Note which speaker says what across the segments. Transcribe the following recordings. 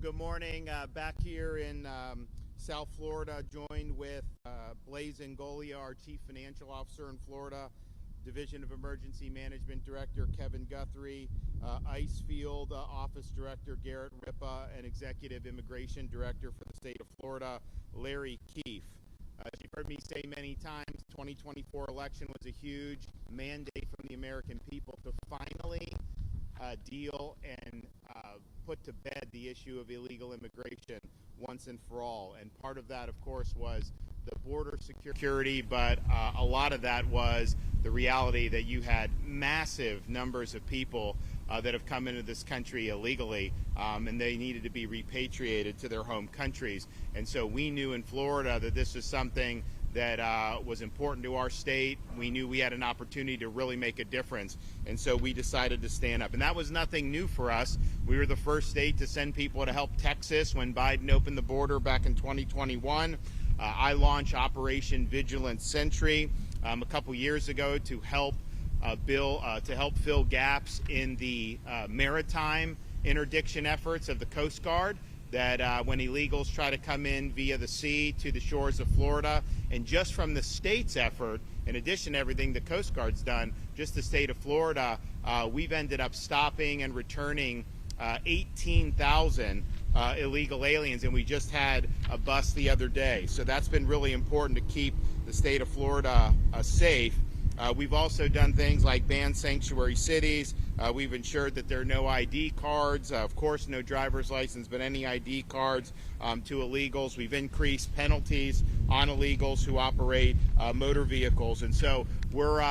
Speaker 1: Well, good morning. Back here in South Florida, joined with Blaise Ngolea, our Chief Financial Officer in Florida, Division of Emergency Management Director Kevin Guthrie, ICE Field Office Director Garrett Ripa, and Executive Immigration Director for the state of Florida, Larry Keefe. As you've heard me say many times, 2024 election was a huge mandate from the American people to finally deal and put to bed the issue of illegal immigration once and for all. And part of that, of course, was the border security, but a lot of that was the reality that you had massive numbers of people that have come into this country illegally, and they needed to be repatriated to their home countries. And so we knew in Florida that this was something that was important to our state. We knew we had an opportunity to really make a difference, and so we decided to stand up. And that was nothing new for us. We were the first state to send people to help Texas when Biden opened the border back in 2021. I launched Operation Vigilant Sentry a couple years ago to help fill gaps in the maritime interdiction efforts of the Coast Guard, that when illegals try to come in via the sea to the shores of Florida. And just from the state's effort, in addition to everything the Coast Guard's done, just the state of Florida, we've ended up stopping and returning 18,000 illegal aliens, and we just had a bust the other day. So that's been really important to keep the state of Florida safe. We've also done things like ban sanctuary cities. We've ensured that there are no ID cards, of course no driver's license, but any ID cards to illegals. We've increased penalties on illegals who operate motor vehicles. And so we're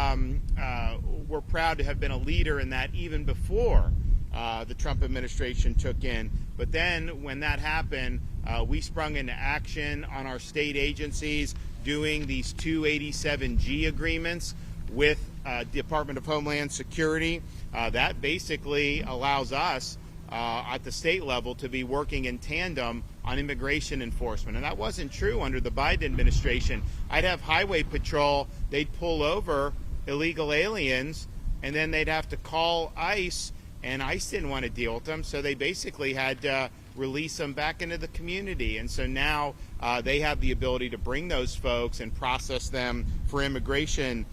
Speaker 1: proud to have been a leader in that even before the Trump administration took in. But then when that happened, we sprung into action on our state agencies doing these 287G agreements with Department of Homeland Security. That basically allows us at the state level to be working in tandem on immigration enforcement. And that wasn't true under the Biden administration. I'd have Highway Patrol, they'd pull over illegal aliens, and then they'd have to call ICE, and ICE didn't want to deal with them, so they basically had to release them back into the community. And so now they have the ability to bring those folks and process them for immigration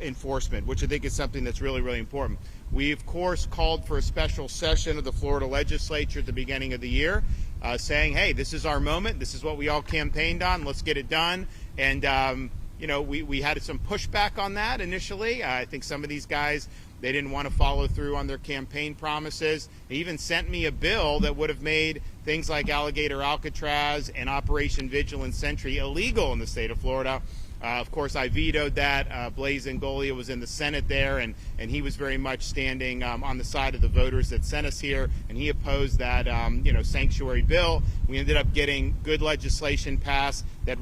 Speaker 1: enforcement, which I think is something that's really, really important. We, of course, called for a special session of the Florida legislature at the beginning of the year, saying, hey, this is our moment. This is what we all campaigned on. Let's get it done. And, you know, we had some pushback on that initially. I think some of these guys, they didn't want to follow through on their campaign promises. They even sent me a bill that would have made things like Alligator Alcatraz and Operation Vigilant Sentry illegal in the state of Florida. Of course, I vetoed that. Blaise Ngolea was in the Senate there, and he was very much standing on the side of the voters that sent us here, and he opposed that sanctuary bill. We ended up getting good legislation passed that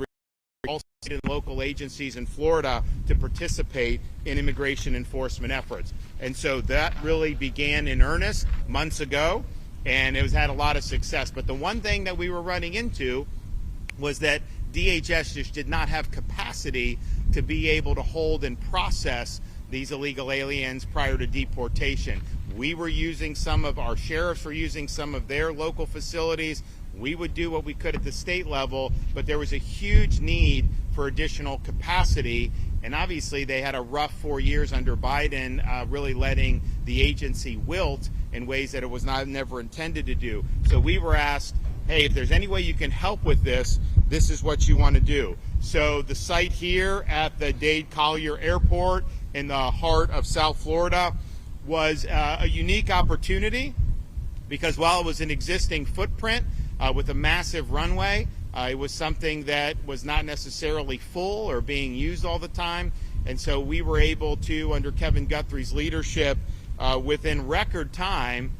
Speaker 1: all state and local agencies in Florida to participate in immigration enforcement efforts. And so that really began in earnest months ago, and it has had a lot of success. But the one thing that we were running into was that DHS just did not have capacity to be able to hold and process these illegal aliens prior to deportation. We were using some of our sheriffs were using some of their local facilities. We would do what we could at the state level, but there was a huge need for additional capacity. And obviously they had a rough 4 years under Biden, really letting the agency wilt in ways that it was never intended to do. So we were asked, hey, if there's any way you can help with this, this is what you want to do. So the site here at the Dade Collier Airport in the heart of South Florida was a unique opportunity because while it was an existing footprint with a massive runway, it was something that was not necessarily full or being used all the time. And so we were able to, under Kevin Guthrie's leadership, within record time,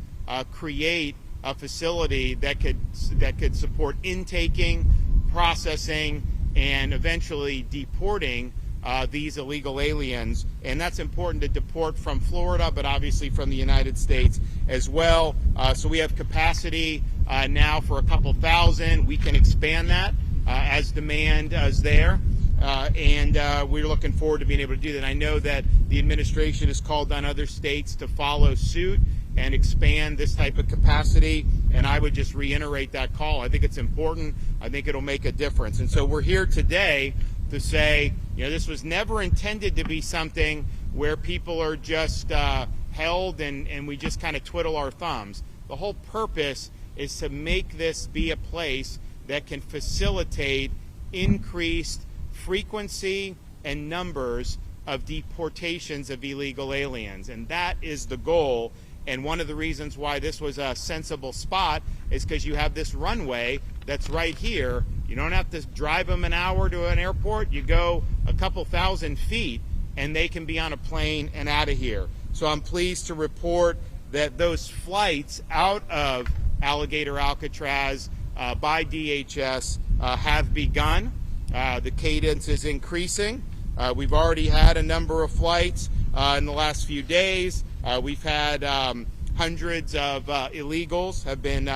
Speaker 1: create a facility that could support intaking, processing, and eventually deporting these illegal aliens. And that's important to deport from Florida, but obviously from the United States as well. So we have capacity now for a couple thousand. We can expand that as demand is there. And we're looking forward to being able to do that. I know that the administration has called on other states to follow suit and expand this type of capacity and I would just reiterate that call. I think it's important. I think it'll make a difference. And so we're here today to say, this was never intended to be something where people are just held and we just kind of twiddle our thumbs. The whole purpose is to make this be a place that can facilitate increased frequency and numbers of deportations of illegal aliens. And that is the goal. And one of the reasons why this was a sensible spot is because you have this runway that's right here. You don't have to drive them an hour to an airport. You go a couple thousand feet and they can be on a plane and out of here. So I'm pleased to report that those flights out of Alligator Alcatraz by DHS have begun. The cadence is increasing. We've already had a number of flights in the last few days. We've had hundreds of illegals have been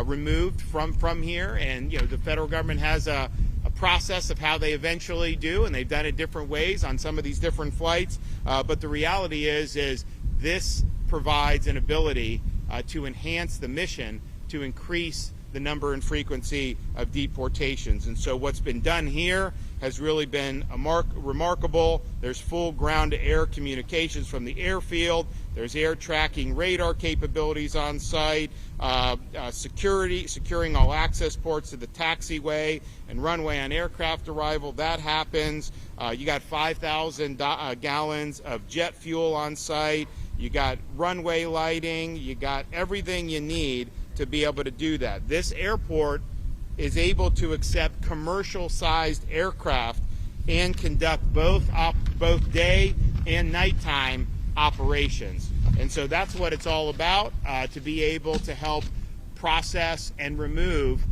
Speaker 1: removed from here, and the federal government has a process of how they eventually do, and they've done it different ways on some of these different flights. But the reality is this provides an ability to enhance the mission, to increase the number and frequency of deportations. And so what's been done here has really been remarkable. There's full ground-to-air communications from the airfield. There's air tracking radar capabilities on site, securing all access ports to the taxiway and runway on aircraft arrival. That happens. You got 5,000 gallons of jet fuel on site. You got runway lighting. You got everything you need to be able to do that. This airport is able to accept commercial-sized aircraft and conduct both day and nighttime operations. And so that's what it's all about, to be able to help process and remove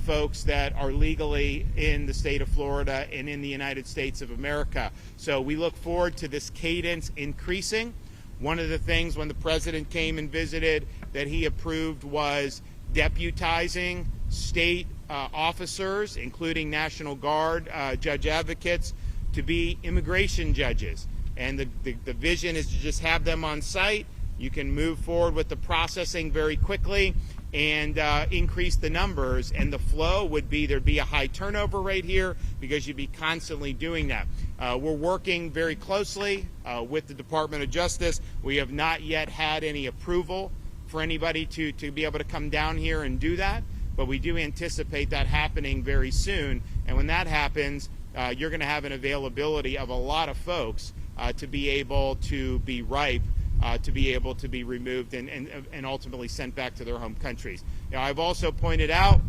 Speaker 1: folks that are legally in the state of Florida and in the United States of America. So we look forward to this cadence increasing. One of the things when the president came and visited that he approved was deputizing state officers, including National Guard judge advocates, to be immigration judges. And the vision is to just have them on site. You can move forward with the processing very quickly and increase the numbers. And the flow would be, there'd be a high turnover rate here because you'd be constantly doing that. We're working very closely with the Department of Justice. We have not yet had any approval for anybody to be able to come down here and do that, but we do anticipate that happening very soon. And when that happens, you're going to have an availability of a lot of folks to be able to be ripe, to be able to be removed and ultimately sent back to their home countries. Now, I've also pointed out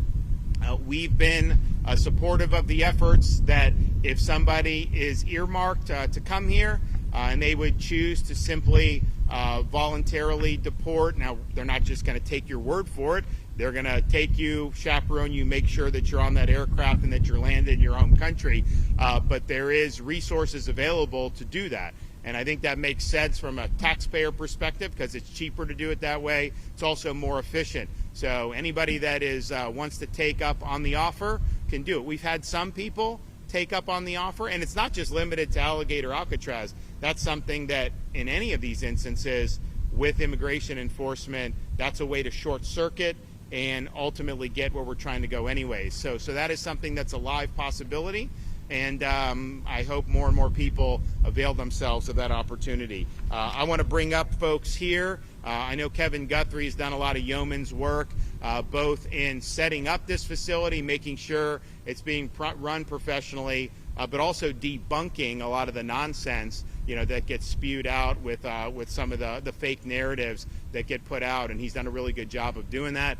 Speaker 1: we've been supportive of the efforts that if somebody is earmarked to come here and they would choose to simply voluntarily deport. Now, they're not just going to take your word for it. They're going to take you, chaperone you, make sure that you're on that aircraft and that you're landed in your home country. But there is resources available to do that. And I think that makes sense from a taxpayer perspective because it's cheaper to do it that way. It's also more efficient. So anybody that wants to take up on the offer can do it. We've had some people take up on the offer, and it's not just limited to Alligator Alcatraz. That's something that in any of these instances with immigration enforcement, that's a way to short circuit and ultimately get where we're trying to go anyways. So that is something that's a live possibility, and I hope more and more people avail themselves of that opportunity. I want to bring up folks here. I know Kevin Guthrie has done a lot of yeoman's work, both in setting up this facility, making sure it's being run professionally, but also debunking a lot of the nonsense that gets spewed out with some of the fake narratives that get put out, and he's done a really good job of doing that.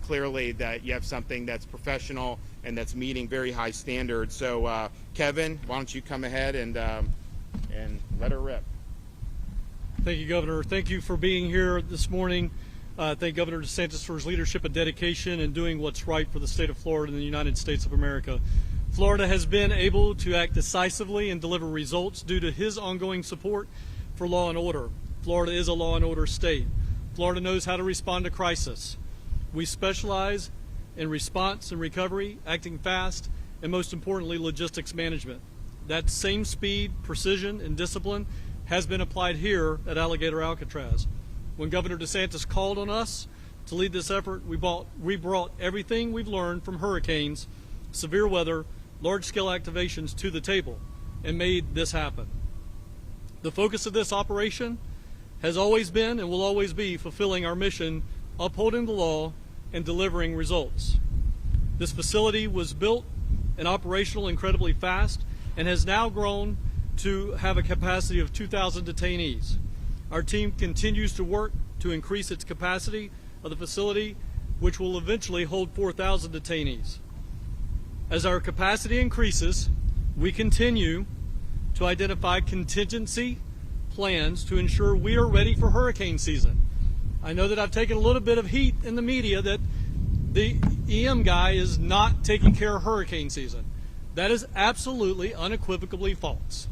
Speaker 1: Clearly that you have something that's professional and that's meeting very high standards. So Kevin, why don't you come ahead and let her rip.
Speaker 2: Thank you, Governor. Thank you for being here this morning. Thank Governor DeSantis for his leadership and dedication in doing what's right for the state of Florida and the United States of America. Florida has been able to act decisively and deliver results due to his ongoing support for law and order. Florida is a law and order state. Florida knows how to respond to crisis. We specialize in response and recovery, acting fast, and most importantly, logistics management. That same speed, precision, and discipline has been applied here at Alligator Alcatraz. When Governor DeSantis called on us to lead this effort, we brought everything we've learned from hurricanes, severe weather, large-scale activations to the table and made this happen. The focus of this operation has always been and will always be fulfilling our mission, upholding the law, and delivering results. This facility was built and operational incredibly fast and has now grown to have a capacity of 2,000 detainees. Our team continues to work to increase its capacity of the facility, which will eventually hold 4,000 detainees. As our capacity increases, we continue to identify contingency plans to ensure we are ready for hurricane season. I know that I've taken a little bit of heat in the media that the EM guy is not taking care of hurricane season. That is absolutely unequivocally false.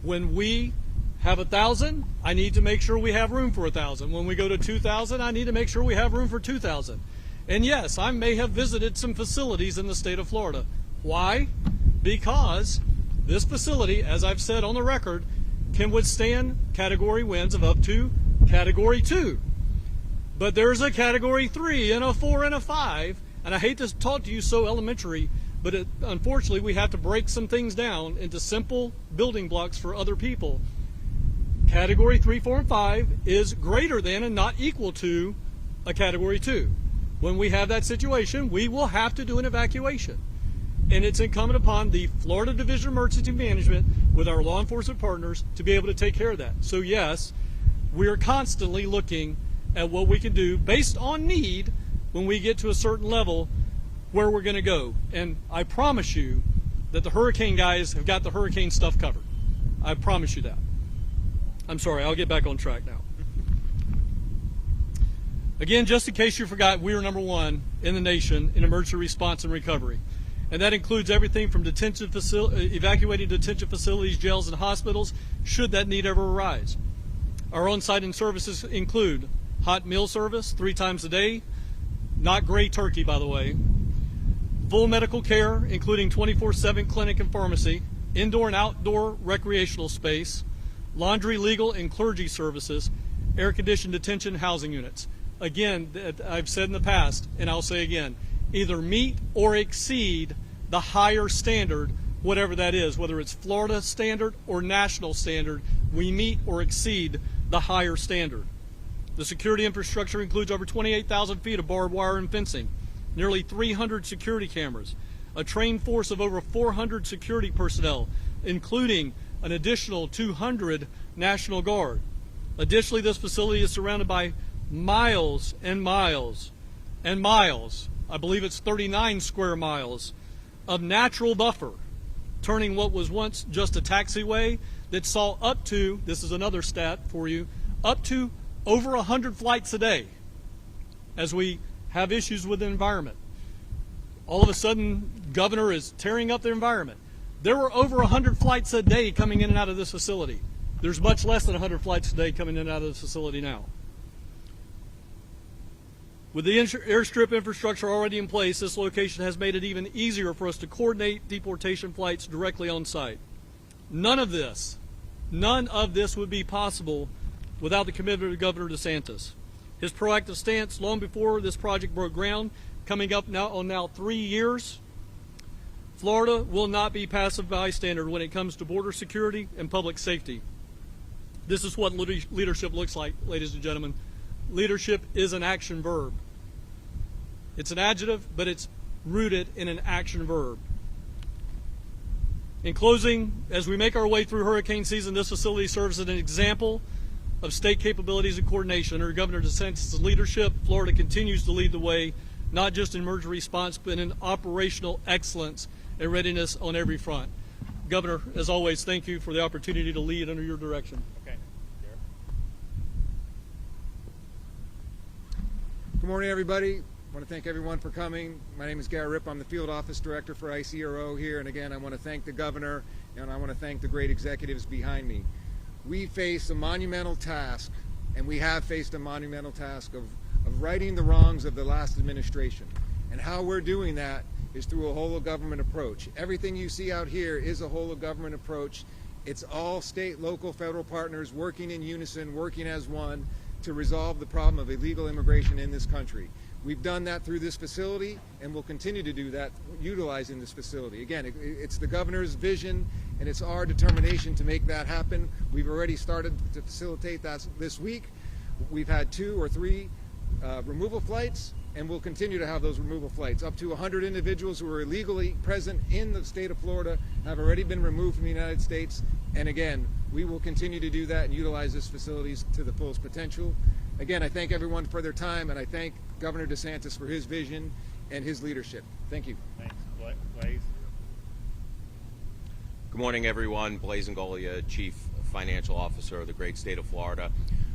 Speaker 2: When we have 1,000, I need to make sure we have room for 1,000. When we go to 2,000, I need to make sure we have room for 2,000. And yes, I may have visited some facilities in the state of Florida. Why? Because this facility, as I've said on the record, can withstand category winds of up to category 2. But there's a category 3 and a 4 and a 5, and I hate to talk to you so elementary, but unfortunately we have to break some things down into simple building blocks for other people. Category 3, 4, and 5 is greater than and not equal to a category 2. When we have that situation, we will have to do an evacuation. And it's incumbent upon the Florida Division of Emergency Management with our law enforcement partners to be able to take care of that. So yes, we are constantly looking at what we can do based on need when we get to a certain level where we're going to go. And I promise you that the hurricane guys have got the hurricane stuff covered. I promise you that. I'm sorry, I'll get back on track now. Again, just in case you forgot, we are #1 in the nation in emergency response and recovery. And that includes everything from evacuating detention facilities, jails, and hospitals, should that need ever arise. Our on-site and services include hot meal service 3 times a day, not gray turkey, by the way, full medical care, including 24/7 clinic and pharmacy, indoor and outdoor recreational space, laundry, legal, and clergy services, air-conditioned detention housing units. Again, I've said in the past, and I'll say again, either meet or exceed the higher standard, whatever that is, whether it's Florida standard or national standard, we meet or exceed the higher standard. The security infrastructure includes over 28,000 feet of barbed wire and fencing, nearly 300 security cameras, a trained force of over 400 security personnel, including an additional 200 National Guard. Additionally, this facility is surrounded by miles and miles and miles, I believe it's 39 square miles, of natural buffer, turning what was once just a taxiway that saw up to, this is another stat for you, up to over 100 flights a day as we have issues with the environment. All of a sudden, Governor is tearing up the environment. There were over 100 flights a day coming in and out of this facility. There's much less than 100 flights a day coming in and out of this facility now. With the airstrip infrastructure already in place, this location has made it even easier for us to coordinate deportation flights directly on site. None of this would be possible without the commitment of Governor DeSantis. His proactive stance long before this project broke ground, coming up now 3 years, Florida will not be passive bystander when it comes to border security and public safety. This is what leadership looks like, ladies and gentlemen. Leadership is an action verb. It's an adjective, but it's rooted in an action verb. In closing, as we make our way through hurricane season, this facility serves as an example of state capabilities and coordination. Under Governor DeSantis' leadership, Florida continues to lead the way, not just in emergency response, but in operational excellence and readiness on every front. Governor, as always, thank you for the opportunity to lead under your direction.
Speaker 1: Okay.
Speaker 3: Good morning, everybody. I want to thank everyone for coming. My name is Gary Ripp. I'm the Field Office Director for ICRO here. And again, I want to thank the Governor, and I want to thank the great executives behind me. We face a monumental task, and we have faced a monumental task of righting the wrongs of the last administration. And how we're doing that is through a whole-of-government approach. Everything you see out here is a whole-of-government approach. It's all state, local, federal partners working in unison, working as one, to resolve the problem of illegal immigration in this country. We've done that through this facility, and we'll continue to do that utilizing this facility. Again, it's the governor's vision, and it's our determination to make that happen. We've already started to facilitate that this week. We've had 2 or 3 removal flights, and we'll continue to have those removal flights. Up to 100 individuals who are illegally present in the state of Florida have already been removed from the United States. And again, we will continue to do that and utilize this facilities to the fullest potential. Again, I thank everyone for their time, and I thank Governor DeSantis for his vision and his leadership. Thank you.
Speaker 4: Thanks. Blaze.
Speaker 5: Good morning, everyone. Blaze Ngolia, Chief Financial Officer of the great state of Florida.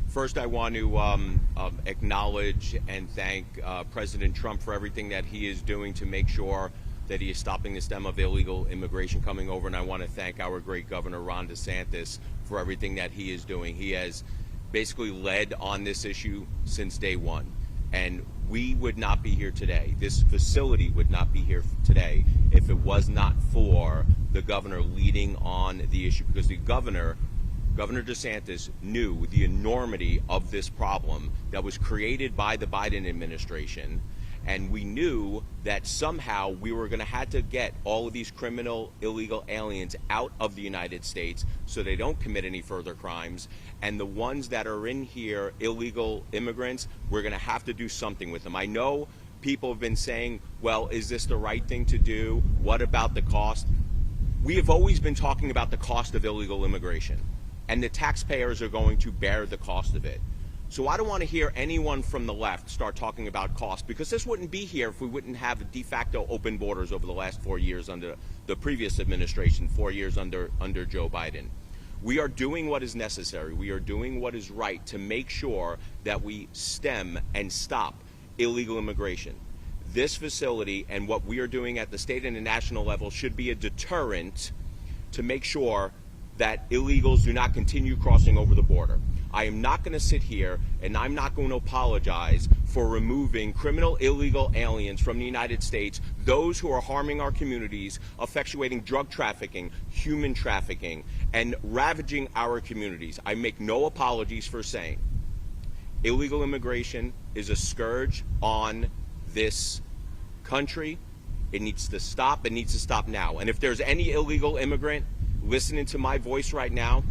Speaker 5: First, I want to acknowledge and thank President Trump for everything that he is doing to make sure that he is stopping the stem of illegal immigration coming over. And I want to thank our great Governor Ron DeSantis for everything that he is doing. He has basically led on this issue since day one. And we would not be here today. This facility would not be here today if it was not for the governor leading on the issue, because the Governor DeSantis knew the enormity of this problem that was created by the Biden administration, and we knew that somehow we were going to have to get all of these criminal illegal aliens out of the United States so they don't commit any further crimes, and the ones that are in here, illegal immigrants, we're going to have to do something with them. I know people have been saying, well, is this the right thing to do? What about the cost? We have always been talking about the cost of illegal immigration, and the taxpayers are going to bear the cost of it. So I don't want to hear anyone from the left start talking about cost, because this wouldn't be here if we wouldn't have de facto open borders over the last 4 years under the previous administration, 4 years under Joe Biden. We are doing what is necessary. We are doing what is right to make sure that we stem and stop illegal immigration. This facility and what we are doing at the state and the national level should be a deterrent to make sure that illegals do not continue crossing over the border. I am not going to sit here and I'm not going to apologize for removing criminal illegal aliens from the United States, those who are harming our communities, effectuating drug trafficking, human trafficking, and ravaging our communities. I make no apologies for saying illegal immigration is a scourge on this country. It needs to stop. It needs to stop now. And if there's any illegal immigrant listening to my voice right now,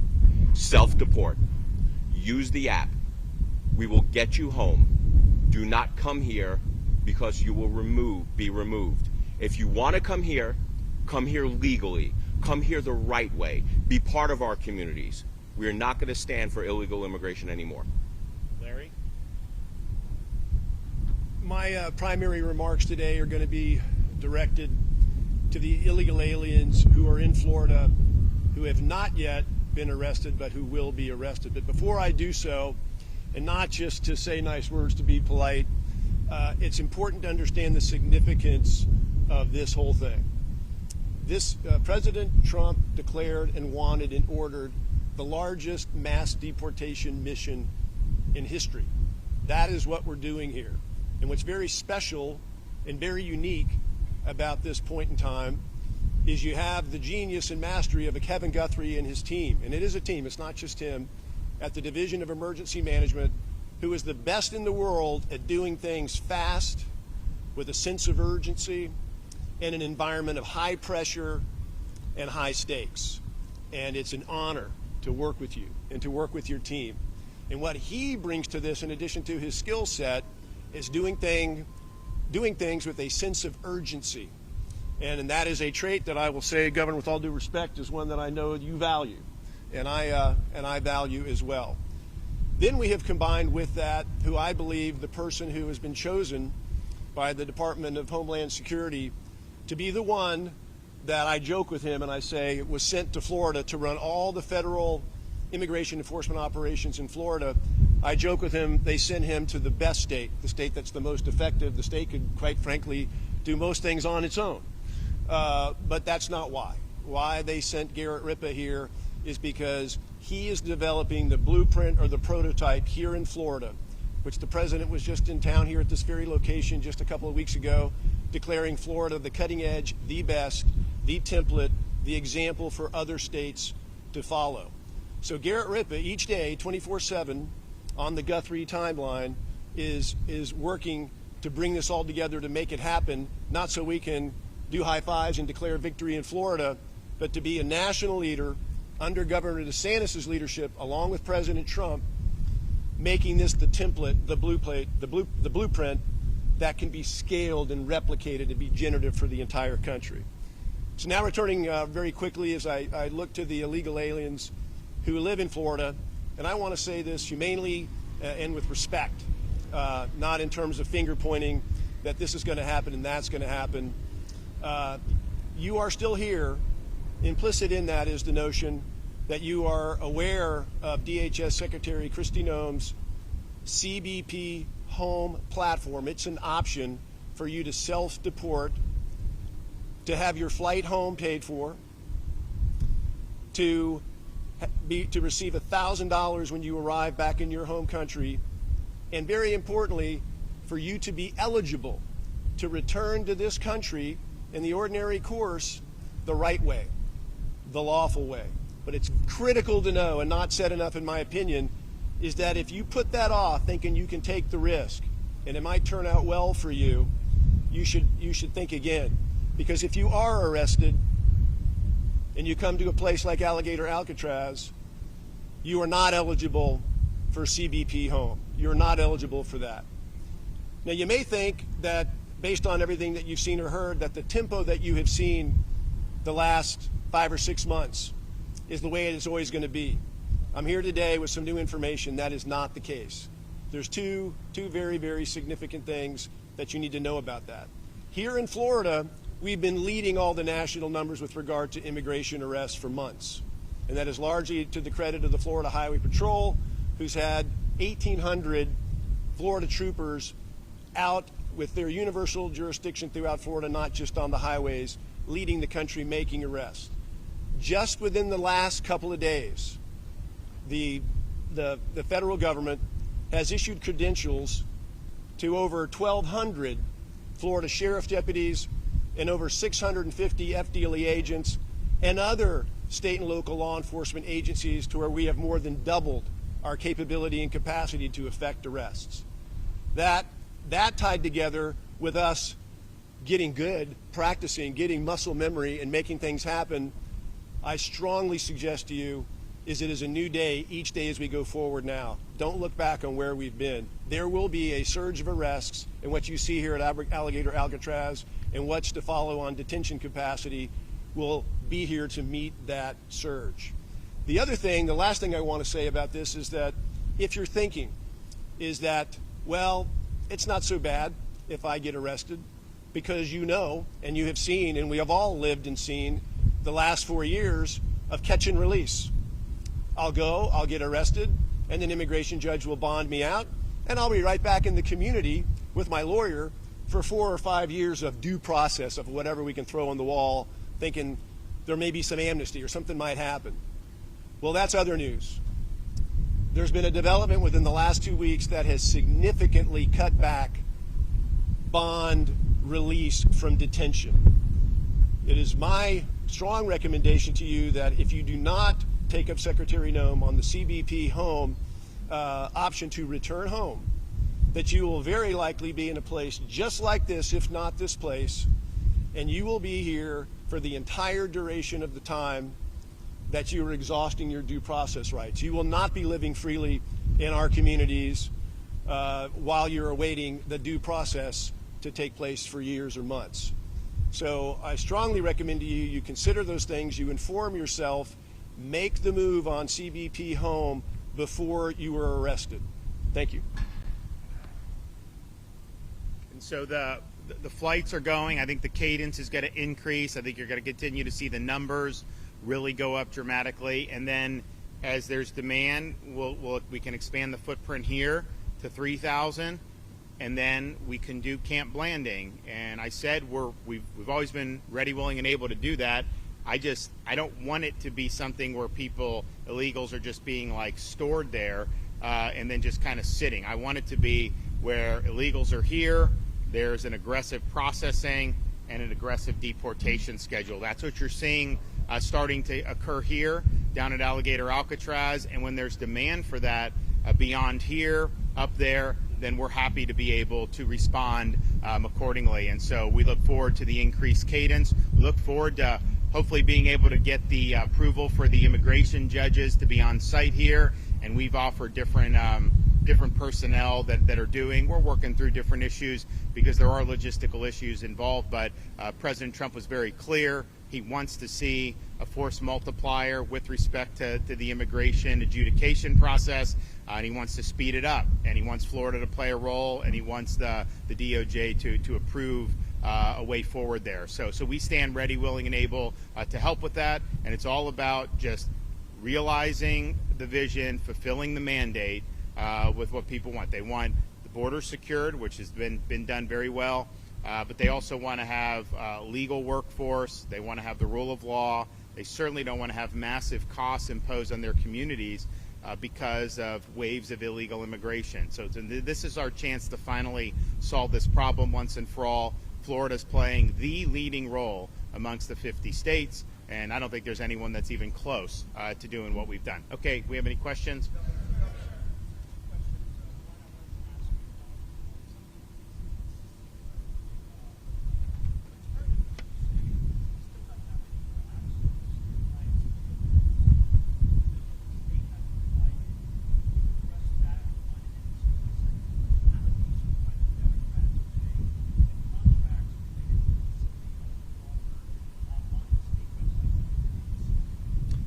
Speaker 5: self-deport. Use the app. We will get you home. Do not come here because you will be removed. If you want to come here legally. Come here the right way. Be part of our communities. We are not going to stand for illegal immigration anymore.
Speaker 4: Larry?
Speaker 6: My primary remarks today are going to be directed to the illegal aliens who are in Florida who have not yet been arrested but who will be arrested. But before I do so, and not just to say nice words to be polite, it's important to understand the significance of this whole thing. President Trump declared and wanted and ordered the largest mass deportation mission in history. That is what we're doing here. And what's very special and very unique about this point in time is you have the genius and mastery of a Kevin Guthrie and his team, and it is a team, it's not just him, at the Division of Emergency Management, who is the best in the world at doing things fast, with a sense of urgency, in an environment of high pressure and high stakes. And it's an honor to work with you and to work with your team. And what he brings to this, in addition to his skill set, is doing things with a sense of urgency. And that is a trait that I will say, Governor, with all due respect, is one that I know you value, and I value as well. Then we have combined with that, who I believe the person who has been chosen by the Department of Homeland Security to be the one that I joke with him and I say was sent to Florida to run all the federal immigration enforcement operations in Florida. I joke with him, they sent him to the best state, the state that's the most effective. The state could, quite frankly, do most things on its own. But that's not why. Why they sent Garrett Ripa here is because he is developing the blueprint or the prototype here in Florida, which the president was just in town here at this very location just a couple of weeks ago, declaring Florida the cutting edge, the best, the template, the example for other states to follow. So Garrett Ripa each day, 24/7, on the Guthrie timeline is working to bring this all together to make it happen, not so we can do high fives and declare victory in Florida, but to be a national leader under Governor DeSantis' leadership, along with President Trump, making this the template, the blueprint that can be scaled and replicated and be generative for the entire country. So now returning very quickly as I look to the illegal aliens who live in Florida, and I want to say this humanely and with respect, not in terms of finger pointing that this is going to happen and that's going to happen. You are still here. Implicit in that is the notion that you are aware of DHS Secretary Kristi Noem's CBP home platform. It's an option for you to self-deport, to have your flight home paid for, to receive $1,000 when you arrive back in your home country, and very importantly, for you to be eligible to return to this country in the ordinary course the right way, the lawful way. But it's critical to know, and not said enough in my opinion, is that if you put that off thinking you can take the risk and it might turn out well for you, you should think again. Because if you are arrested and you come to a place like Alligator Alcatraz, you are not eligible for CBP home. You're not eligible for that. Now, you may think that based on everything that you've seen or heard, that the tempo that you have seen the last 5 or 6 months is the way it is always going to be. I'm here today with some new information. That is not the case. There's two very, very significant things that you need to know about that. Here in Florida, we've been leading all the national numbers with regard to immigration arrests for months. And that is largely to the credit of the Florida Highway Patrol, who's had 1,800 Florida troopers out with their universal jurisdiction throughout Florida, not just on the highways, leading the country making arrests. Just within the last couple of days, the federal government has issued credentials to over 1,200 Florida sheriff deputies and over 650 FDLE agents and other state and local law enforcement agencies, to where we have more than doubled our capability and capacity to effect arrests. That tied together with us getting good, practicing, getting muscle memory and making things happen, I strongly suggest to you is it is a new day each day as we go forward now. Don't look back on where we've been. There will be a surge of arrests, and what you see here at Alligator Alcatraz and what's to follow on detention capacity will be here to meet that surge. The other thing, the last thing I want to say about this is that if you're thinking is that, well, it's not so bad if I get arrested, because you know, and you have seen, and we have all lived and seen the last 4 years of catch and release. I'll go, I'll get arrested, and an immigration judge will bond me out, and I'll be right back in the community with my lawyer for 4 or 5 years of due process of whatever we can throw on the wall, thinking there may be some amnesty or something might happen. Well, that's other news. There's been a development within the last 2 weeks that has significantly cut back bond release from detention. It is my strong recommendation to you that if you do not take up Secretary Noem on the CBP home option to return home, that you will very likely be in a place just like this, if not this place, and you will be here for the entire duration of the time that you are exhausting your due process rights. You will not be living freely in our communities while you're awaiting the due process to take place for years or months. So I strongly recommend to you, you consider those things, you inform yourself, make the move on CBP home before you are arrested. Thank you.
Speaker 1: And so the flights are going. I think the cadence is going to increase. I think you're going to continue to see the numbers really go up dramatically. And then as there's demand, we can expand the footprint here to 3,000. And then we can do Camp Blanding. And I said we've always been ready, willing, and able to do that. I don't want it to be something where illegals are just being like stored there and then just kind of sitting. I want it to be where illegals are here, there's an aggressive processing and an aggressive deportation schedule. That's what you're seeing starting to occur here down at Alligator Alcatraz. And when there's demand for that, beyond here, up there, then we're happy to be able to respond accordingly. And so we look forward to the increased cadence. We look forward to hopefully being able to get the approval for the immigration judges to be on site here. And we've offered different personnel that are doing. We're working through different issues because there are logistical issues involved. But President Trump was very clear. He wants to see a force multiplier with respect to the immigration adjudication process, and he wants to speed it up, and he wants Florida to play a role, and he wants the DOJ to approve a way forward there. So we stand ready, willing, and able to help with that, and it's all about just realizing the vision, fulfilling the mandate with what people want. They want the border secured, which has been done very well. But they also want to have legal workforce. They want to have the rule of law. They certainly don't want to have massive costs imposed on their communities because of waves of illegal immigration. So this is our chance to finally solve this problem once and for all. Florida's playing the leading role amongst the 50 states, and I don't think there's anyone that's even close to doing what we've done. Okay, we have any questions?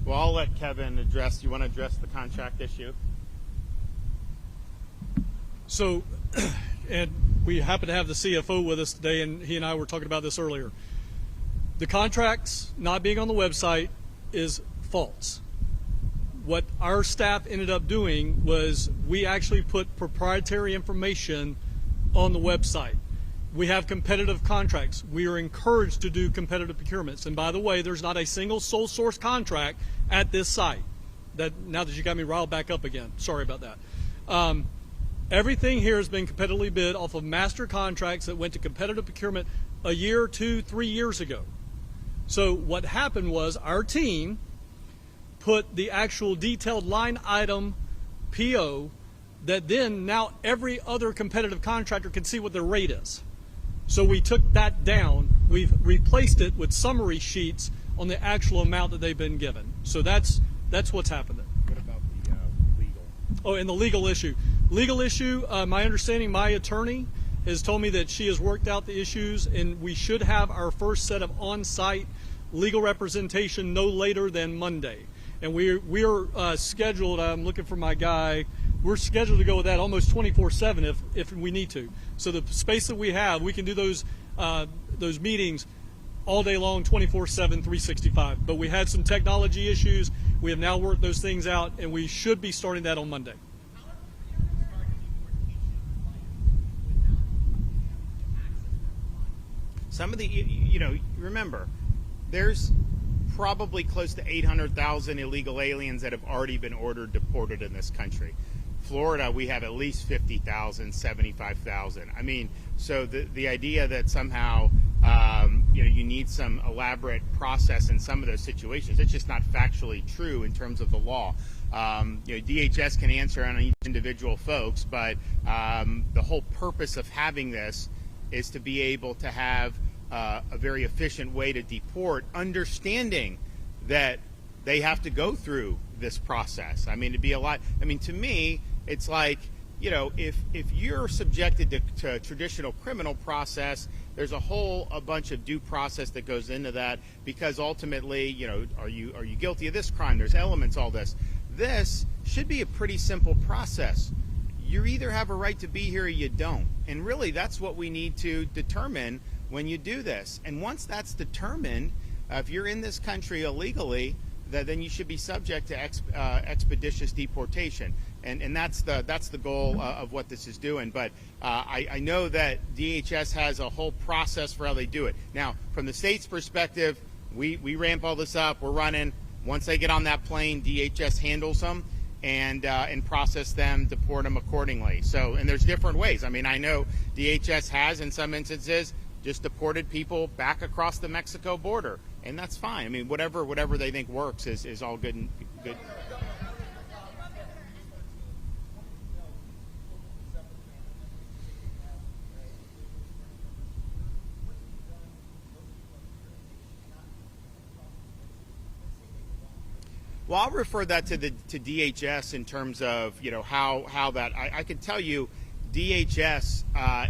Speaker 1: Well, I'll let Kevin address. You want to address the contract issue?
Speaker 2: So, and we happen to have the CFO with us today, and he and I were talking about this earlier. The contracts not being on the website is false. What our staff ended up doing was we actually put proprietary information on the website. We have competitive contracts. We are encouraged to do competitive procurements. And by the way, there's not a single sole source contract at this site. Now that you got me riled back up again, sorry about that. Everything here has been competitively bid off of master contracts that went to competitive procurement a year, 2, 3 years ago. So what happened was our team put the actual detailed line item PO that then now every other competitive contractor can see what their rate is. So we took that down. We've replaced it with summary sheets on the actual amount that they've been given. So that's what's happened.
Speaker 1: What about the legal?
Speaker 2: Oh, and the legal issue. Legal issue, my understanding, my attorney has told me that she has worked out the issues, and we should have our first set of on-site legal representation no later than Monday. And we are scheduled, I'm looking for my guy, we're scheduled to go with that almost 24/7 if we need to. So the space that we have, we can do those meetings all day long, 24/7, 365. But we had some technology issues. We have now worked those things out, and we should be starting that on Monday.
Speaker 1: Some of the, remember, there's probably close to 800,000 illegal aliens that have already been ordered deported in this country. Florida, we have at least 50,000, 75,000. I mean, so the idea that somehow, you need some elaborate process in some of those situations, it's just not factually true in terms of the law. DHS can answer on each individual folks, but the whole purpose of having this is to be able to have a very efficient way to deport, understanding that they have to go through this process. I mean, to me, it's like, if you're subjected to traditional criminal process, there's a bunch of due process that goes into that, because ultimately, are you guilty of this crime? There's elements, all this. This should be a pretty simple process. You either have a right to be here or you don't. And really, that's what we need to determine when you do this. And once that's determined, if you're in this country illegally, then you should be subject to expeditious deportation. And that's the goal of what this is doing. But I know that DHS has a whole process for how they do it. Now, from the state's perspective, we ramp all this up. We're running. Once they get on that plane, DHS handles them and process them, deport them accordingly. So, and there's different ways. I mean, I know DHS has, in some instances, just deported people back across the Mexico border, and that's fine. I mean, whatever they think works is all good and good. Well, I'll refer that to DHS in terms of how that I can tell you DHS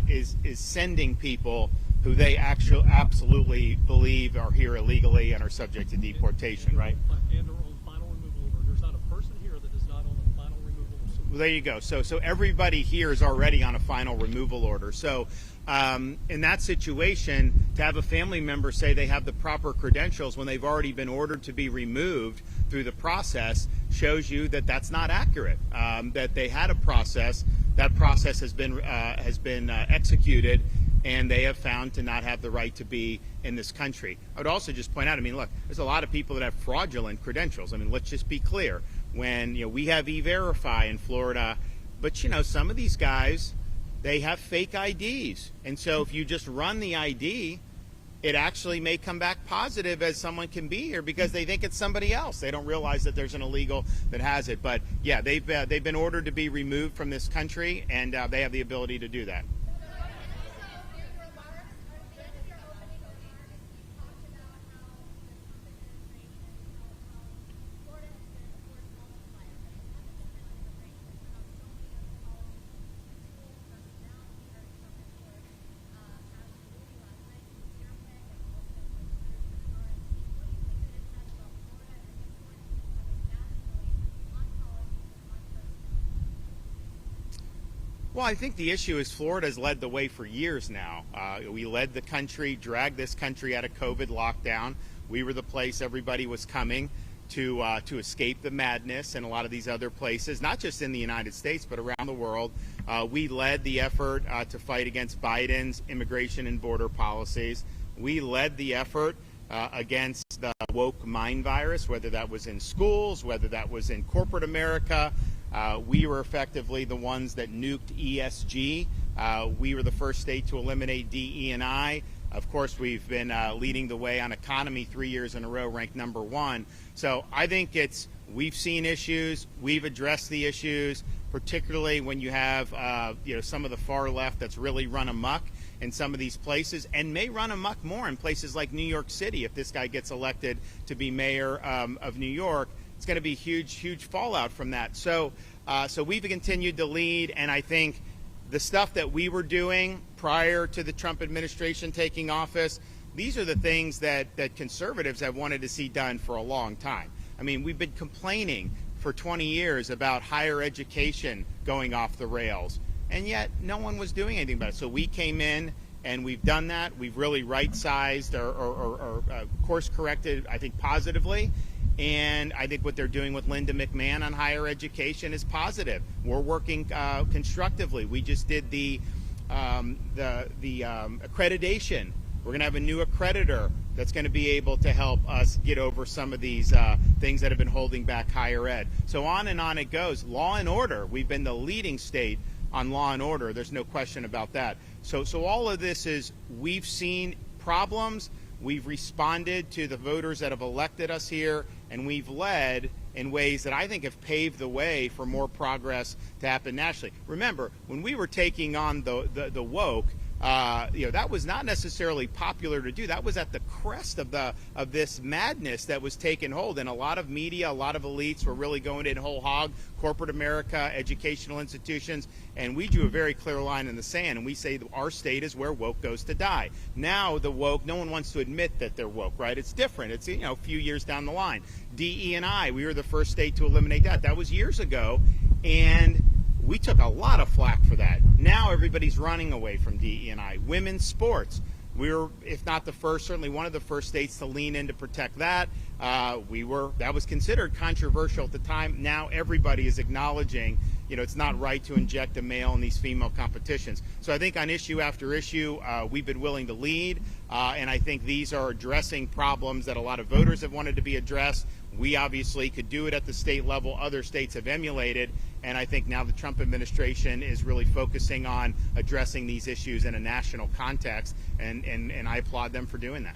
Speaker 1: is sending people who they actually absolutely believe are here illegally and are subject to deportation, right?
Speaker 2: And are on final removal order. There's not a person here that is not on a final removal order.
Speaker 1: Well, there you go. So everybody here is already on a final removal order. So in that situation, to have a family member say they have the proper credentials when they've already been ordered to be removed through the process shows you that that's not accurate. That they had a process. That process has been executed, and they have found to not have the right to be in this country. I would also just point out, I mean, look, there's a lot of people that have fraudulent credentials. I mean, let's just be clear. When we have E-Verify in Florida, but some of these guys, they have fake IDs, and so if you just run the ID, it actually may come back positive as someone can be here because they think it's somebody else. They don't realize that there's an illegal that has it. But yeah, they've been ordered to be removed from this country, and they have the ability to do that. Well, I think the issue is Florida's led the way for years now. We led the country, dragged this country out of COVID lockdown. We were the place everybody was coming to escape the madness and a lot of these other places, not just in the United States, but around the world. We led the effort to fight against Biden's immigration and border policies. We led the effort against the woke mind virus, whether that was in schools, whether that was in corporate America. We were effectively the ones that nuked ESG. We were the first state to eliminate DE&I. Of course, we've been leading the way on economy 3 years in a row, ranked #1. So I think we've seen issues, we've addressed the issues, particularly when you have some of the far left that's really run amok in some of these places, and may run amok more in places like New York City if this guy gets elected to be mayor of New York. It's going to be huge fallout from that. So we've continued to lead, and I think the stuff that we were doing prior to the Trump administration taking office, these are the things that conservatives have wanted to see done for a long time. I mean, we've been complaining for 20 years about higher education going off the rails, and yet no one was doing anything about it. So we came in, and we've done that. We've really right-sized or course-corrected, I think, positively. And I think what they're doing with Linda McMahon on higher education is positive. We're working constructively. We just did the accreditation. We're going to have a new accreditor that's going to be able to help us get over some of these things that have been holding back higher ed. So on it goes. Law and order. We've been the leading state on law and order. There's no question about that. So all of this is, we've seen problems. We've responded to the voters that have elected us here, and we've led in ways that I think have paved the way for more progress to happen nationally. Remember, when we were taking on the woke, that was not necessarily popular to do. That was at the crest of this madness that was taking hold, and a lot of media, a lot of elites were really going in whole hog, corporate America, educational institutions, and we drew a very clear line in the sand, and we say our state is where woke goes to die. Now the woke, no one wants to admit that they're woke, right? It's different. It's a few years down the line. DE&I, we were the first state to eliminate that. That was years ago, and we took a lot of flack for that. Now everybody's running away from DE&I. Women's sports. We were, if not the first, certainly one of the first states to lean in to protect that. That was considered controversial at the time. Now everybody is acknowledging, it's not right to inject a male in these female competitions. So I think on issue after issue, we've been willing to lead, and I think these are addressing problems that a lot of voters have wanted to be addressed. We obviously could do it at the state level. Other states have emulated, and I think now the Trump administration is really focusing on addressing these issues in a national context, and I applaud them for doing that.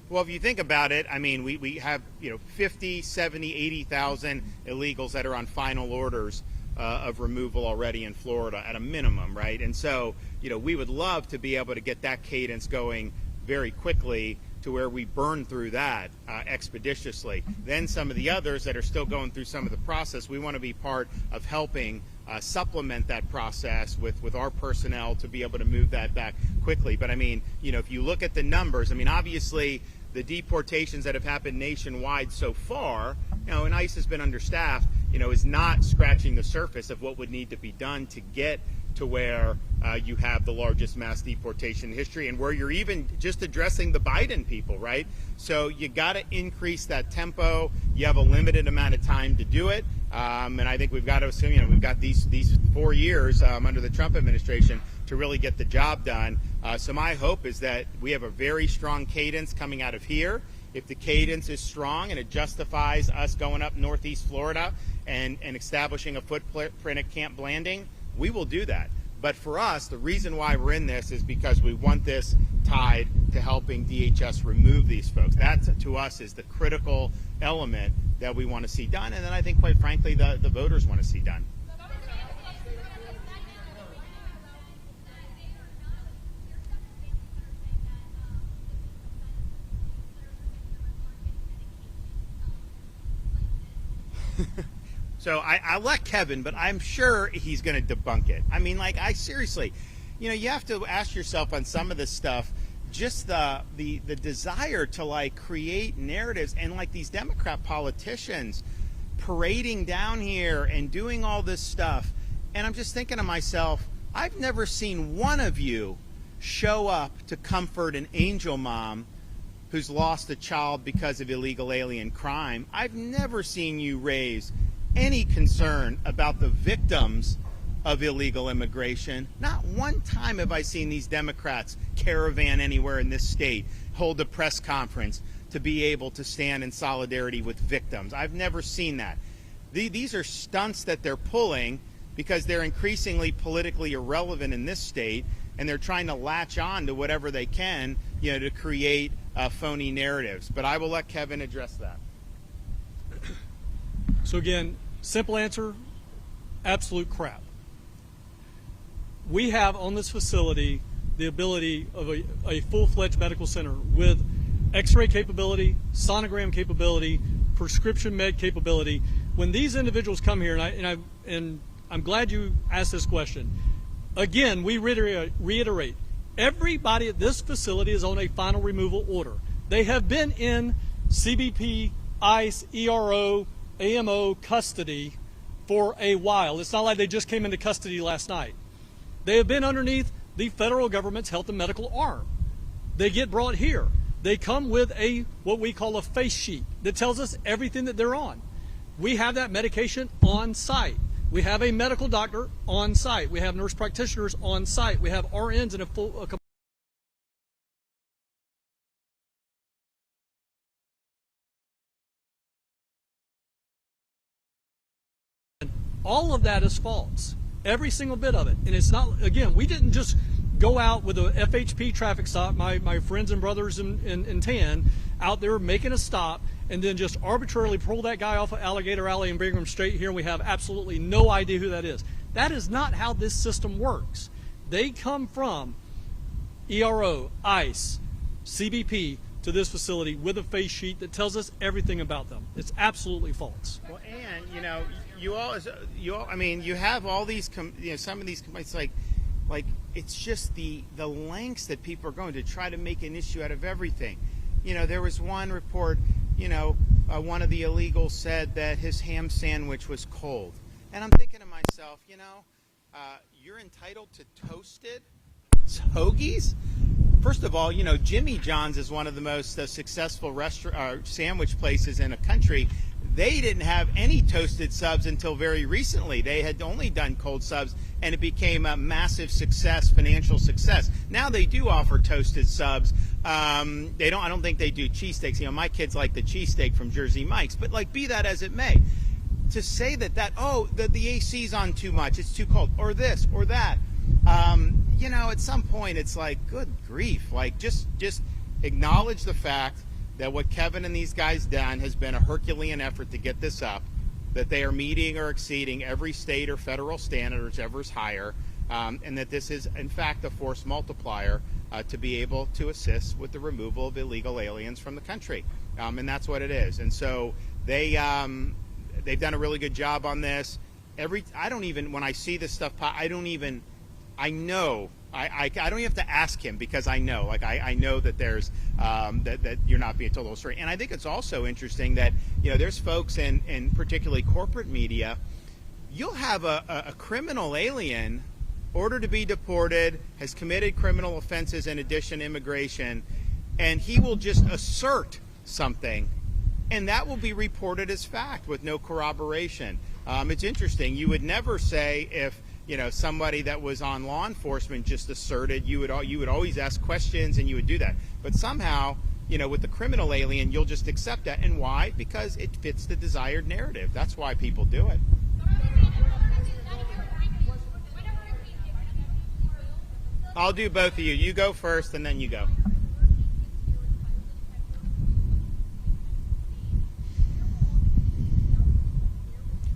Speaker 1: Well, if you think about it, I mean, we have 50, 70, 80,000 illegals that are on final orders of removal already in Florida at a minimum, right? And so, we would love to be able to get that cadence going very quickly to where we burn through that expeditiously. Then some of the others that are still going through some of the process, we want to be part of helping supplement that process with our personnel to be able to move that back quickly. But I mean, if you look at the numbers, I mean, obviously the deportations that have happened nationwide so far, and ICE has been understaffed, is not scratching the surface of what would need to be done to get to where you have the largest mass deportation in history, and where you're even just addressing the Biden people, right? So you got to increase that tempo. You have a limited amount of time to do it, and I think we've got to assume, we've got these 4 years under the Trump administration to really get the job done. So my hope is that we have a very strong cadence coming out of here. If the cadence is strong and it justifies us going up Northeast Florida and establishing a footprint at Camp Blanding, we will do that. But for us, the reason why we're in this is because we want this tied to helping DHS remove these folks. That, to us, is the critical element that we want to see done, and then I think, quite frankly, the voters want to see done. So I let Kevin, but I'm sure he's going to debunk it. I mean, I seriously, you have to ask yourself on some of this stuff, just the desire to create narratives, and these Democrat politicians parading down here and doing all this stuff. And I'm just thinking to myself, I've never seen one of you show up to comfort an angel mom who's lost a child because of illegal alien crime. I've never seen you raise any concern about the victims of illegal immigration. Not one time have I seen these Democrats caravan anywhere in this state, hold a press conference to be able to stand in solidarity with victims. I've never seen that. These are stunts that they're pulling because they're increasingly politically irrelevant in this state, and they're trying to latch on to whatever they can, to create phony narratives. But I will let Kevin address that.
Speaker 2: So again, simple answer, absolute crap. We have on this facility the ability of a full-fledged medical center with x-ray capability, sonogram capability, prescription med capability. When these individuals come here, and I'm glad you asked this question, again, we reiterate, everybody at this facility is on a final removal order. They have been in CBP, ICE, ERO, AMO custody for a while. It's not like they just came into custody last night. They have been underneath the federal government's health and medical arm. They get brought here. They come with what we call a face sheet that tells us everything that they're on. We have that medication on site. We have a medical doctor on site. We have nurse practitioners on site. We have RNs and a all of that is false. Every single bit of it. And it's not, again, we didn't just go out with a FHP traffic stop, my friends and brothers in tan, out there making a stop, and then just arbitrarily pull that guy off of Alligator Alley and bring him straight here, and we have absolutely no idea who that is. That is not how this system works. They come from ERO, ICE, CBP to this facility with a face sheet that tells us everything about them. It's absolutely false.
Speaker 1: Well, and you have all these some of these complaints, like it's just the lengths that people are going to try to make an issue out of everything. There was one report, one of the illegals said that his ham sandwich was cold, and I'm thinking to myself, you're entitled to toasted hoagies. First of all, Jimmy John's is one of the most successful sandwich places in the country. They didn't have any toasted subs until very recently. They had only done cold subs, and it became a massive success, financial success. Now they do offer toasted subs. I don't think they do cheesesteaks. My kids like the cheesesteak from Jersey Mike's. But be that as it may, to say that the AC's on too much, it's too cold, or this or that. At some point it's like, good grief, just acknowledge the fact that what Kevin and these guys done has been a Herculean effort to get this up. that they are meeting or exceeding every state or federal standard, whichever is higher, and that this is, in fact, a force multiplier to be able to assist with the removal of illegal aliens from the country. And that's what it is. And so they've done a really good job on this. I don't even, when I see this stuff, I don't even have to ask him, because I know, like I know that there's that you're not being told the whole story. And I think it's also interesting that, you know, there's folks in particularly corporate media. You'll have a criminal alien ordered to be deported, has committed criminal offenses in addition to immigration, and he will just assert something, and that will be reported as fact with no corroboration. It's interesting. You would never say, if you know somebody that was on law enforcement just asserted, you would always ask questions and you would do that. But somehow, you know, with the criminal alien, you'll just accept that. And why? Because it fits the desired narrative. That's why people do it. I'll do both of you. You go first and then you go.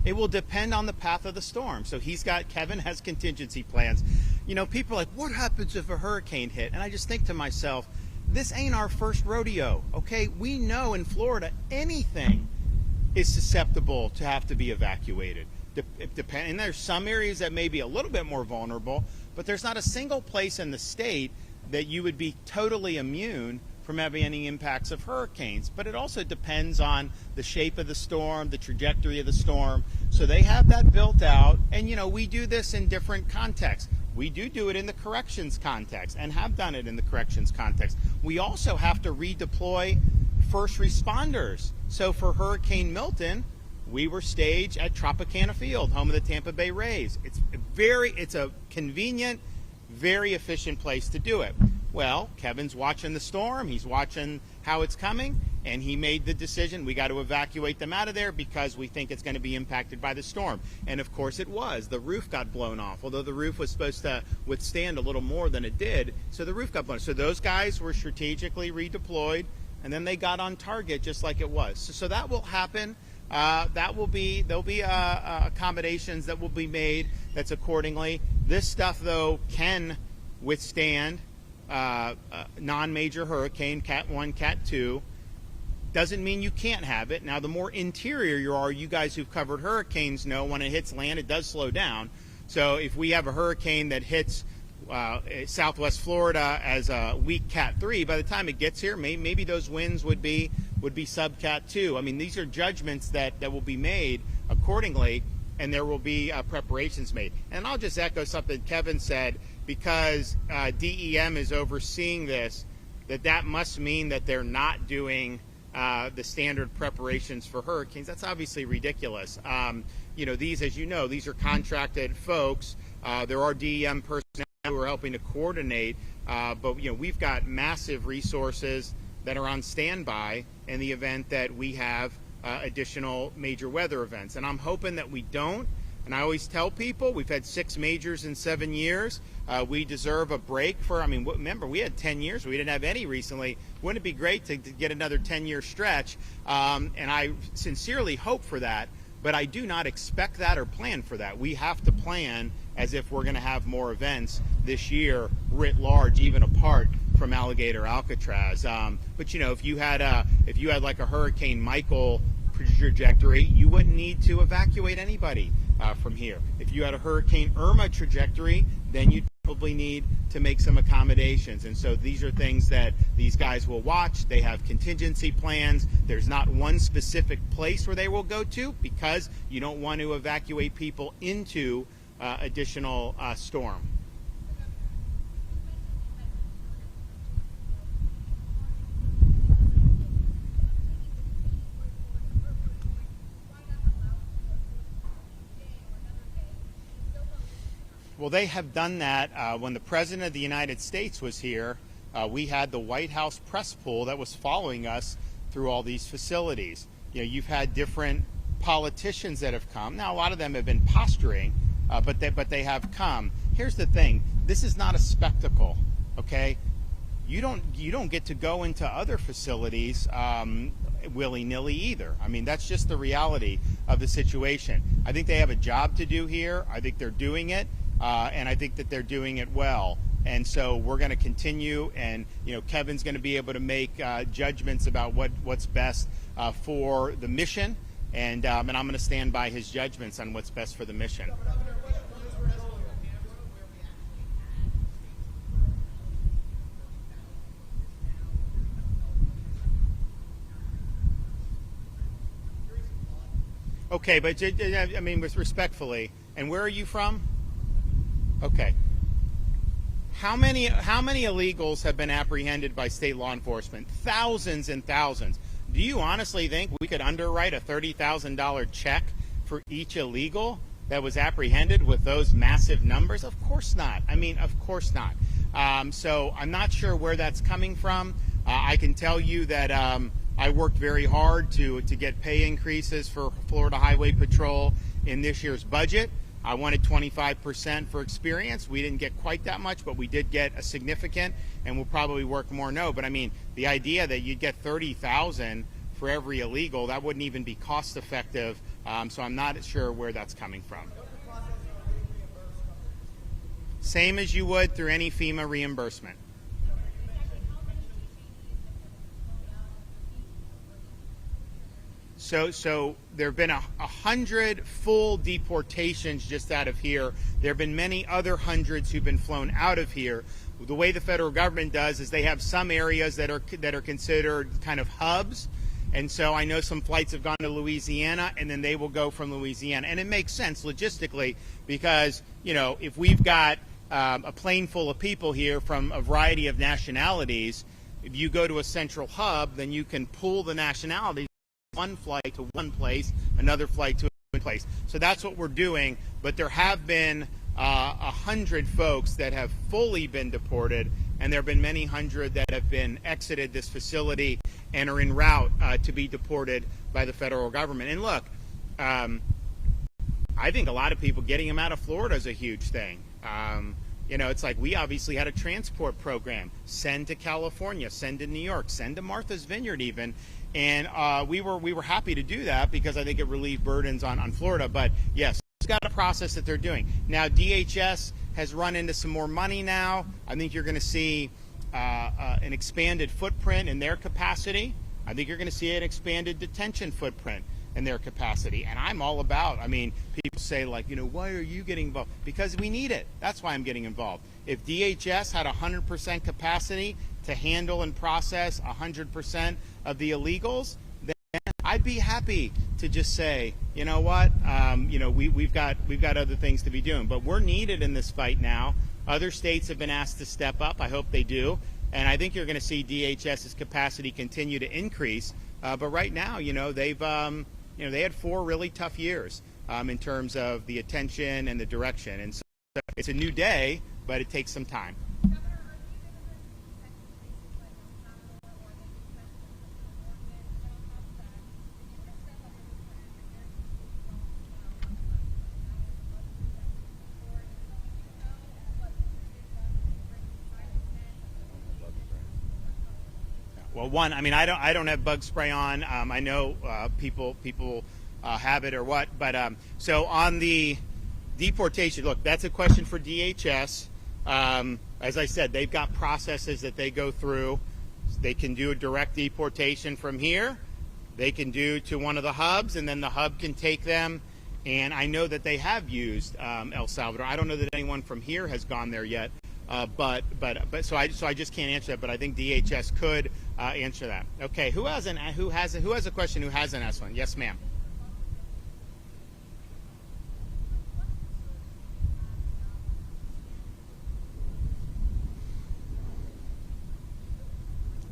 Speaker 1: It will depend on the path of the storm. So Kevin has contingency plans. You know, people are like, what happens if a hurricane hit? And I just think to myself, this ain't our first rodeo, okay? We know in Florida anything is susceptible to have to be evacuated. And there's some areas that may be a little bit more vulnerable, but there's not a single place in the state that you would be totally immune from having any impacts of hurricanes. But it also depends on the shape of the storm, the trajectory of the storm. So they have that built out. And, you know, we do this in different contexts. We do it in the corrections context and have done it in the corrections context. We also have to redeploy first responders. So for Hurricane Milton, we were staged at Tropicana Field, home of the Tampa Bay Rays. It's a convenient, very efficient place to do it. Well, Kevin's watching the storm, he's watching how it's coming, and he made the decision, we got to evacuate them out of there because we think it's going to be impacted by the storm. And of course it was. The roof got blown off, although the roof was supposed to withstand a little more than it did, so the roof got blown off. So those guys were strategically redeployed, and then they got on target just like it was. So that will happen. There'll be accommodations that will be made that's accordingly. This stuff, though, can withstand non-major hurricane, Cat 1, Cat 2. Doesn't mean you can't have it. Now, the more interior you are, you guys who've covered hurricanes know when it hits land, it does slow down. So if we have a hurricane that hits Southwest Florida as a weak Cat 3, by the time it gets here, maybe those winds would be sub Cat 2. I mean, these are judgments that will be made accordingly, and there will be preparations made. And I'll just echo something Kevin said, because DEM is overseeing this, that must mean that they're not doing the standard preparations for hurricanes. That's obviously ridiculous. You know, these are contracted folks. There are DEM personnel who are helping to coordinate, but you know, we've got massive resources that are on standby in the event that we have additional major weather events. And I'm hoping that we don't. And I always tell people, we've had 6 majors in 7 years. We deserve a break remember, we had 10 years. We didn't have any recently. Wouldn't it be great to get another 10-year stretch? And I sincerely hope for that, but I do not expect that or plan for that. We have to plan as if we're going to have more events this year writ large, even apart from Alligator Alcatraz. But you know, if you had like a Hurricane Michael trajectory, you wouldn't need to evacuate anybody from here. If you had a Hurricane Irma trajectory, then you'd probably need to make some accommodations. And so these are things that these guys will watch. They have contingency plans. There's not one specific place where they will go to, because you don't want to evacuate people into additional storm. Well, they have done that. When the President of the United States was here, we had the White House press pool that was following us through all these facilities. You know, you've had different politicians that have come. Now, a lot of them have been posturing, but they have come. Here's the thing: this is not a spectacle, okay? You don't get to go into other facilities willy-nilly either. I mean, that's just the reality of the situation. I think they have a job to do here. I think they're doing it, and I think that they're doing it well. And so we're going to continue, and Kevin's going to be able to make judgments about what's best for the mission, and I'm going to stand by his judgments on what's best for the mission. Okay, but I mean, respectfully, and where are you from? Okay. How many illegals have been apprehended by state law enforcement? Thousands and thousands. Do you honestly think we could underwrite a $30,000 check for each illegal that was apprehended with those massive numbers? Of course not. I mean, of course not. So I'm not sure where that's coming from. I can tell you that I worked very hard to get pay increases for Florida Highway Patrol in this year's budget. I wanted 25% for experience. We didn't get quite that much, but we did get a significant, and we'll probably work more. No, but I mean, the idea that you'd get $30,000 for every illegal, that wouldn't even be cost effective. So I'm not sure where that's coming from. Same as you would through any FEMA reimbursement. So there have been 100 full deportations just out of here. There have been many other hundreds who've been flown out of here. The way the federal government does is they have some areas that are considered kind of hubs. And so I know some flights have gone to Louisiana, and then they will go from Louisiana. And it makes sense logistically because, if we've got a plane full of people here from a variety of nationalities, if you go to a central hub, then you can pool the nationalities. One flight to one place, another flight to another place. So that's what we're doing. But there have been 100 folks that have fully been deported, and there have been many hundred that have been exited this facility and are en route to be deported by the federal government. And look, I think a lot of people getting them out of Florida is a huge thing. It's like we obviously had a transport program, send to California, send to New York, send to Martha's Vineyard even. And we were happy to do that because I think it relieved burdens on Florida. But yes, it's got a process that they're doing. Now, DHS has run into some more money now. I think you're going to see an expanded footprint in their capacity. I think you're going to see an expanded detention footprint in their capacity. And I'm all about, people say like, why are you getting involved? Because we need it. That's why I'm getting involved. If DHS had 100% capacity to handle and process 100% of the illegals, then I'd be happy to just say, you know what, we've got other things to be doing. But we're needed in this fight now. Other states have been asked to step up. I hope they do. And I think you're going to see DHS's capacity continue to increase. But right now, they've they had 4 really tough years in terms of the attention and the direction. And so it's a new day, but it takes some time. Well, one, I don't have bug spray on. I know people have it or what, but so on the deportation, look, that's a question for DHS. As I said, they've got processes that they go through. They can do a direct deportation from here. They can do to one of the hubs, and then the hub can take them. And I know that they have used El Salvador. I don't know that anyone from here has gone there yet. But so I just can't answer that. But I think DHS could answer that. Okay, who has a question? Who hasn't asked one? Yes, ma'am.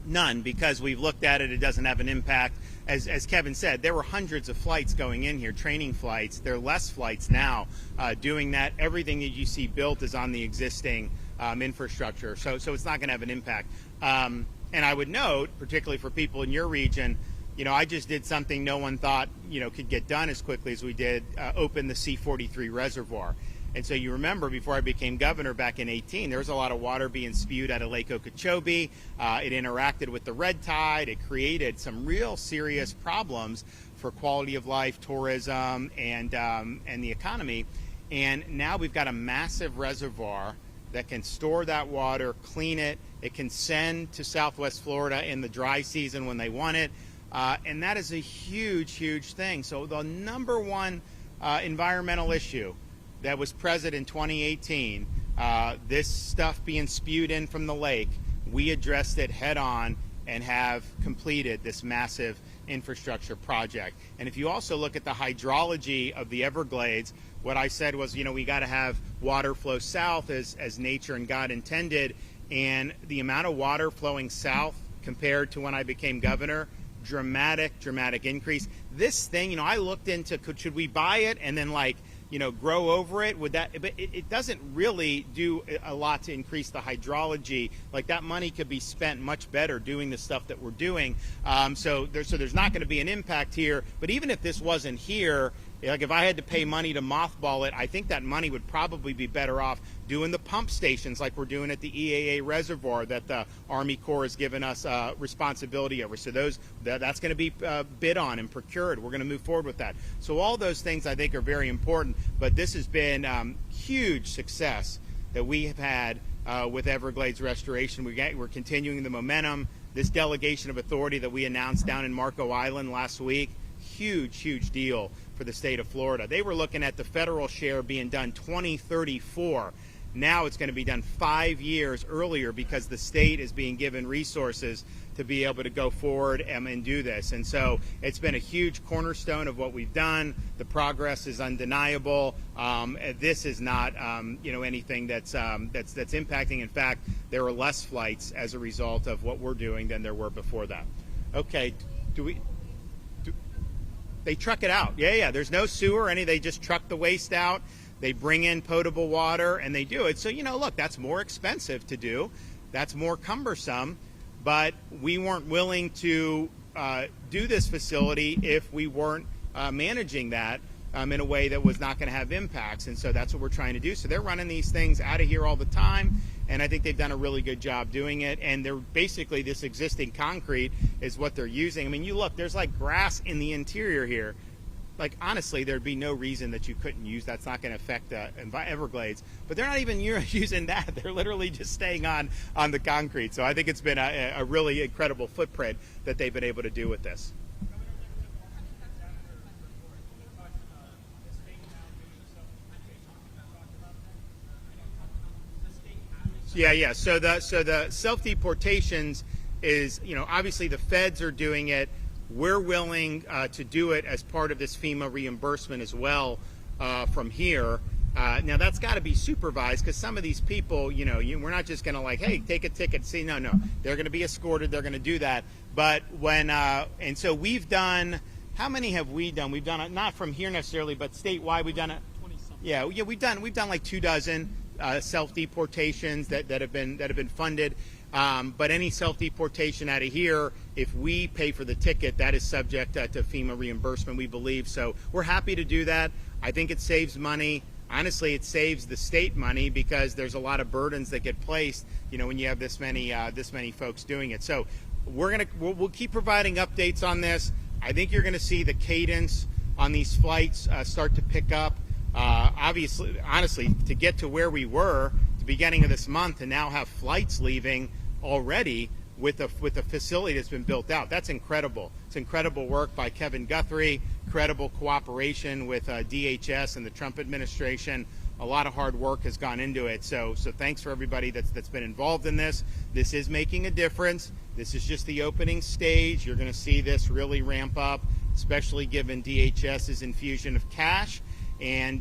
Speaker 1: None, because we've looked at it. It doesn't have an impact. As Kevin said, there were hundreds of flights going in here, training flights. There are less flights now doing that. Everything that you see built is on the existing infrastructure, so it's not going to have an impact. And I would note, particularly for people in your region, I just did something no one thought could get done as quickly as we did, open the C-43 reservoir. And so you remember before I became governor back in 18, there was a lot of water being spewed out of Lake Okeechobee. It interacted with the red tide. It created some real serious problems for quality of life, tourism, and the economy. And now we've got a massive reservoir that can store that water, clean it. It can send to Southwest Florida in the dry season when they want it. And that is a huge, huge thing. So the number one environmental issue that was present in 2018, this stuff being spewed in from the lake, we addressed it head on and have completed this massive infrastructure project. And if you also look at the hydrology of the Everglades, what I said was, we got to have water flow south as nature and God intended. And the amount of water flowing south compared to when I became governor, dramatic increase. This thing, I looked into, should we buy it and then grow over it? Would that? But it doesn't really do a lot to increase the hydrology. Like, that money could be spent much better doing the stuff that we're doing. So there's not going to be an impact here. But even if this wasn't here, like if I had to pay money to mothball it, I think that money would probably be better off doing the pump stations like we're doing at the EAA reservoir that the Army Corps has given us responsibility over. So that's going to be bid on and procured. We're going to move forward with that. So all those things I think are very important. But this has been huge success that we have had with Everglades restoration. We're continuing the momentum. This delegation of authority that we announced down in Marco Island last week, huge deal for the state of Florida. They were looking at the federal share being done 2034. Now it's going to be done 5 years earlier because the state is being given resources to be able to go forward and do this. And so it's been a huge cornerstone of what we've done. The progress is undeniable. This is not anything that's impacting. In fact, there are less flights as a result of what we're doing than there were before that. Okay, they truck it out. Yeah. There's no sewer or any. They just truck the waste out. They bring in potable water and they do it. So, look, that's more expensive to do. That's more cumbersome. But we weren't willing to do this facility if we weren't managing that in a way that was not going to have impacts. And so that's what we're trying to do. So they're running these things out of here all the time. And I think they've done a really good job doing it. And they're basically, this existing concrete is what they're using. I mean, you look, there's like grass in the interior here. Like, honestly, there'd be no reason that you couldn't use. That's not going to affect Everglades. But they're not even using that. They're literally just staying on the concrete. So I think it's been a really incredible footprint that they've been able to do with this. Yeah. So the self-deportations is, obviously the feds are doing it. We're willing to do it as part of this FEMA reimbursement as well from here. Now that's got to be supervised because some of these people, we're not just going to hey, take a ticket. See, no, they're going to be escorted. They're going to do that. But and so we've done. How many have we done? We've done it not from here necessarily, but statewide. We've done it. 20-something. Yeah. We've done like 24 self-deportations that have been funded. But any self-deportation out of here, if we pay for the ticket, that is subject to FEMA reimbursement, we believe. So we're happy to do that. I think it saves money. Honestly, it saves the state money because there's a lot of burdens that get placed, when you have this many folks doing it. So we'll keep providing updates on this. I think you're going to see the cadence on these flights start to pick up. Obviously, honestly, to get to where we were at the beginning of this month and now have flights leaving already with a facility that's been built out, that's incredible. It's incredible work by Kevin Guthrie, incredible cooperation with DHS and the Trump administration. A lot of hard work has gone into it. So thanks for everybody that's been involved in this. This is making a difference. This is just the opening stage. You're going to see this really ramp up, especially given DHS's infusion of cash. And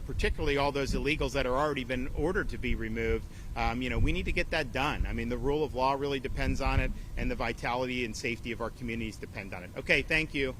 Speaker 1: particularly all those illegals that are already been ordered to be removed. We need to get that done. I mean, the rule of law really depends on it, and the vitality and safety of our communities depend on it. Okay, thank you.